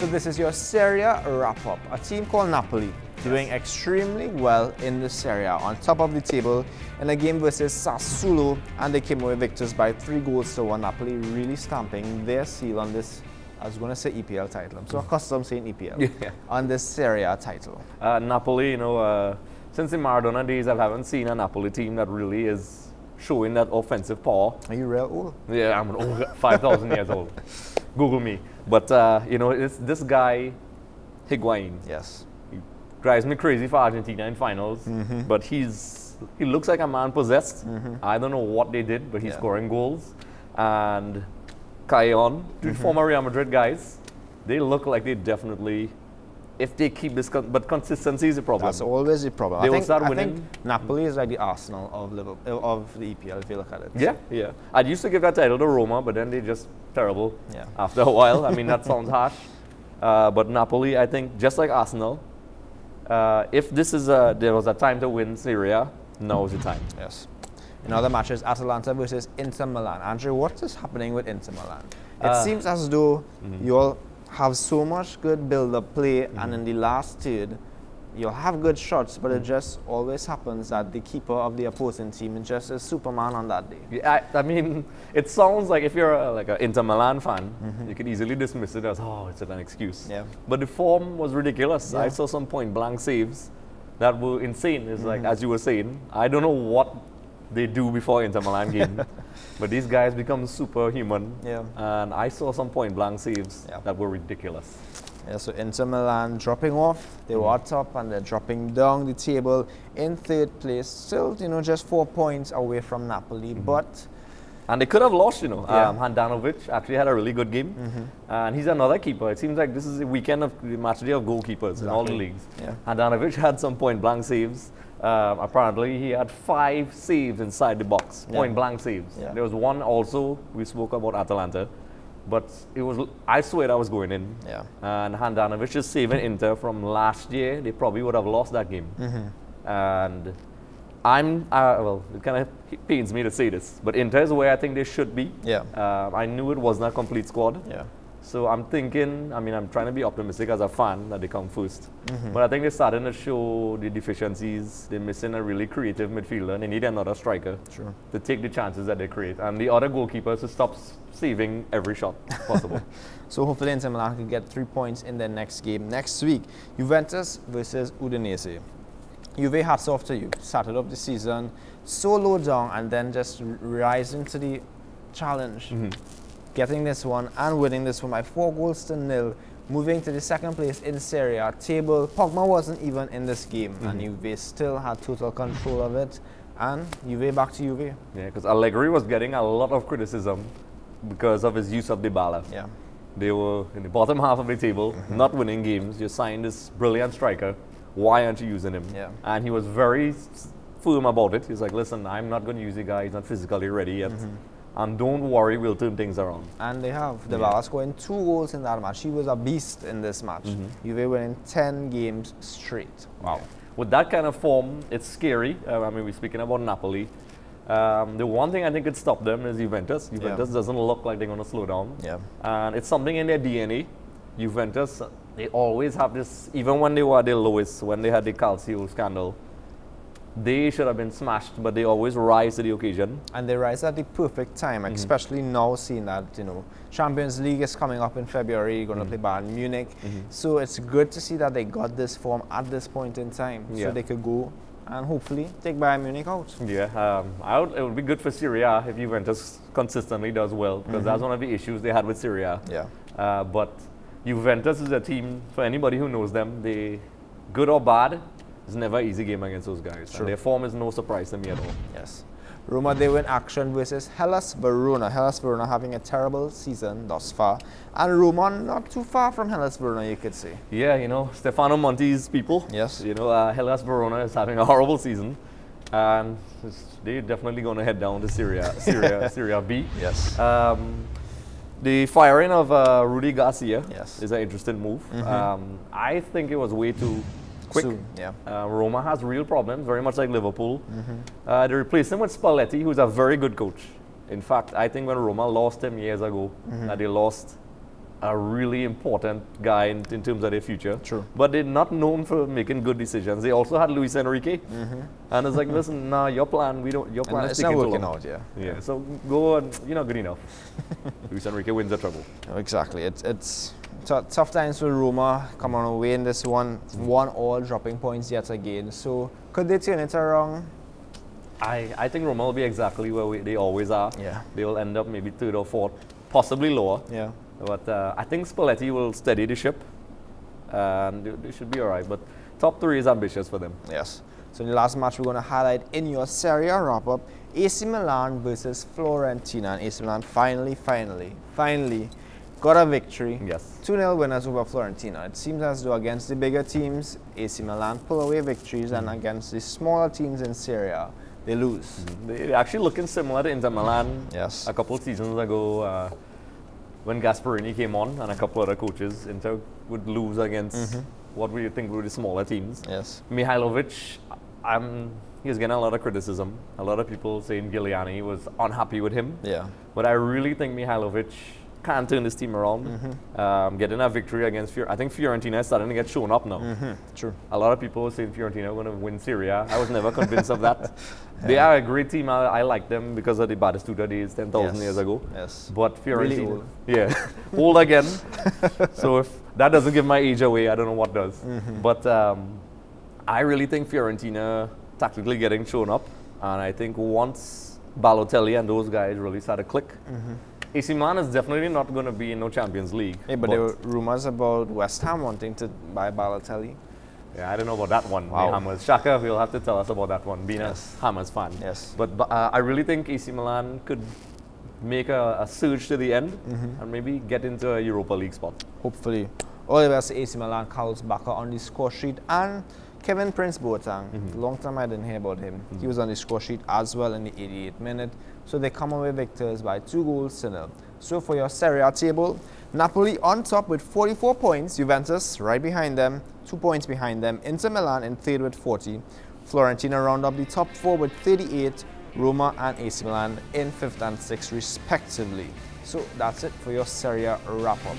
So this is your Serie A wrap-up. A team called Napoli doing extremely well in the Serie A, on top of the table in a game versus Sassuolo, and they came away victors by 3-1. Napoli really stamping their seal on this, I was going to say EPL title. I'm so accustomed saying EPL. On this Serie A title. Napoli, since the Maradona days, I haven't seen a Napoli team that really is showing that offensive power. Are you real old? Yeah, I'm old, 5,000 years old. Google me. But, it's this guy, Higuain. Yes. He drives me crazy for Argentina in finals. But he looks like a man possessed. I don't know what they did, but he's scoring goals. And Caillon, two former Real Madrid guys, they look like they definitely, if they keep this, but consistency is a problem. That's always the problem. They will start winning. I think Napoli is like the Arsenal of Liverpool, of the EPL, if you look at it. Yeah. I used to give that title to Roma, but then they just terrible after a while. I mean, that sounds harsh. But Napoli, I think, just like Arsenal, if there was a time to win Serie A, now is the time. Yes. In other matches, Atalanta versus Inter Milan. Andrew, what is happening with Inter Milan? It seems as though you all have so much good build-up play, and in the last third, you'll have good shots, but it just always happens that the keeper of the opposing team is just a Superman on that day. Yeah, I mean, it sounds like if you're like an Inter Milan fan, you can easily dismiss it as, it's an excuse. Yeah. But the form was ridiculous. Yeah. I saw some point-blank saves that were insane. It's like, as you were saying, I don't know what they do before Inter Milan game, but these guys become superhuman. Yeah. And I saw some point-blank saves that were ridiculous. Yeah, so Inter Milan dropping off, they were at top and they're dropping down the table in third place, still, just 4 points away from Napoli, but... And they could have lost, Handanovic actually had a really good game, and he's another keeper. It seems like this is the weekend of the match day of goalkeepers in all the leagues. Yeah. Handanovic had some point-blank saves. Apparently, he had 5 saves inside the box, point-blank saves. Yeah. There was one also, we spoke about Atalanta, but I swear that was going in. Yeah. And Handanovic is saving Inter from last year. They probably would have lost that game. And it kind of pains me to say this, but Inter is where I think they should be. Yeah. I knew it wasn't a complete squad. Yeah. So I'm thinking, I'm trying to be optimistic as a fan that they come first. But I think they're starting to show the deficiencies. They're missing a really creative midfielder, and they need another striker to take the chances that they create. And the other goalkeepers to stop saving every shot possible. So hopefully Inter Milan can get 3 points in their next game. Next week, Juventus versus Udinese. Juve, hats off to you. Started up the season so low down and then just rising to the challenge. Getting this one and winning this one by 4-0, moving to the second place in Serie A table. Pogba wasn't even in this game, and Juve still had total control of it. And Juve back to Juve. Yeah, because Allegri was getting a lot of criticism because of his use of Dybala. Yeah. They were in the bottom half of the table, not winning games. You signed this brilliant striker. Why aren't you using him? Yeah. And he was very firm about it. He's like, listen, I'm not going to use the guy. He's not physically ready yet. And don't worry, we'll turn things around. And they have. Dybala scoring 2 goals in that match. He was a beast in this match. Juve winning 10 games straight. Wow. With that kind of form, it's scary. We're speaking about Napoli. The one thing I think could stop them is Juventus. Juventus doesn't look like they're going to slow down. Yeah. And it's something in their DNA. Juventus, they always have this, even when they were at their lowest, when they had the Calcio scandal, they should have been smashed, but they always rise to the occasion. And they rise at the perfect time, especially now seeing that, Champions League is coming up in February, going to play Bayern Munich. So it's good to see that they got this form at this point in time, so they could go and hopefully take Bayern Munich out. Yeah, it would be good for Serie A if Juventus consistently does well, because that's one of the issues they had with Serie A. Yeah. But Juventus is a team, for anybody who knows them, they, good or bad, it's never an easy game against those guys. And their form is no surprise to me at all. Yes. Roma, they win action versus Hellas Verona. Hellas Verona having a terrible season thus far. And Roma not too far from Hellas Verona, you could say. Yeah, Stefano Monti's people. Yes. Hellas Verona is having a horrible season. And they're definitely going to head down to Serie A B. Yes. The firing of Rudy Garcia is an interesting move. I think it was way too quick. Soon, yeah. Roma has real problems, very much like Liverpool. They replaced him with Spalletti, who's a very good coach. In fact, I think when Roma lost him years ago, they lost a really important guy in terms of their future. True. But they're not known for making good decisions. They also had Luis Enrique, and it's like, listen, nah, your plan, your plan is it's not taking too working long. out, yeah. Yeah, so go and you're not good enough. Luis Enrique wins the treble. Exactly. It's tough times for Roma. Come on away in this one all, dropping points yet again. So could they turn it around? I think Roma will be exactly where they always are. Yeah. They will end up maybe third or fourth, possibly lower. Yeah. But I think Spalletti will steady the ship, and they should be all right. But top three is ambitious for them. Yes. So in the last match we're going to highlight in your Serie A wrap-up, AC Milan versus Fiorentina. And AC Milan finally got a victory. Yes. 2-0 winners over Fiorentina. It seems as though against the bigger teams, AC Milan pull away victories, and against the smaller teams in Serie A, they lose. They're actually looking similar to Inter Milan Yes. a couple of seasons ago when Gasperini came on and a couple other coaches. Inter would lose against what we think were the smaller teams. Yes. Mihailovic, he's getting a lot of criticism. A lot of people saying Giuliani was unhappy with him. Yeah. But I really think Mihailovic can turn this team around. Getting a victory against I think Fiorentina is starting to get shown up now. True. A lot of people were saying Fiorentina are going to win Serie A. I was never convinced of that. They are a great team. I like them because of the Batistuta days 10,000 years ago. Yes. But Fiorentina, Really old. yeah, old again. So if that doesn't give my age away, I don't know what does. But I really think Fiorentina tactically getting shown up, and I think once Balotelli and those guys really start to click, AC Milan is definitely not going to be in no Champions League. Hey, but there were rumors about West Ham wanting to buy Balotelli. Yeah, I don't know about that one. Wow. The Hammers. Shaka, you'll have to tell us about that one, being Yes. a Hammers fan. Yes. But I really think AC Milan could make a surge to the end and maybe get into a Europa League spot. Hopefully. All the best to AC Milan, Carlos Bacca on the score sheet, and Kevin Prince Boateng. Long time I didn't hear about him. He was on the score sheet as well in the 88th minute. So they come away victors by 2-0. So for your Serie A table, Napoli on top with 44 points, Juventus right behind them, 2 points behind them, Inter Milan in third with 40, Fiorentina round up the top 4 with 38, Roma and AC Milan in 5th and 6th respectively. So that's it for your Serie A wrap-up.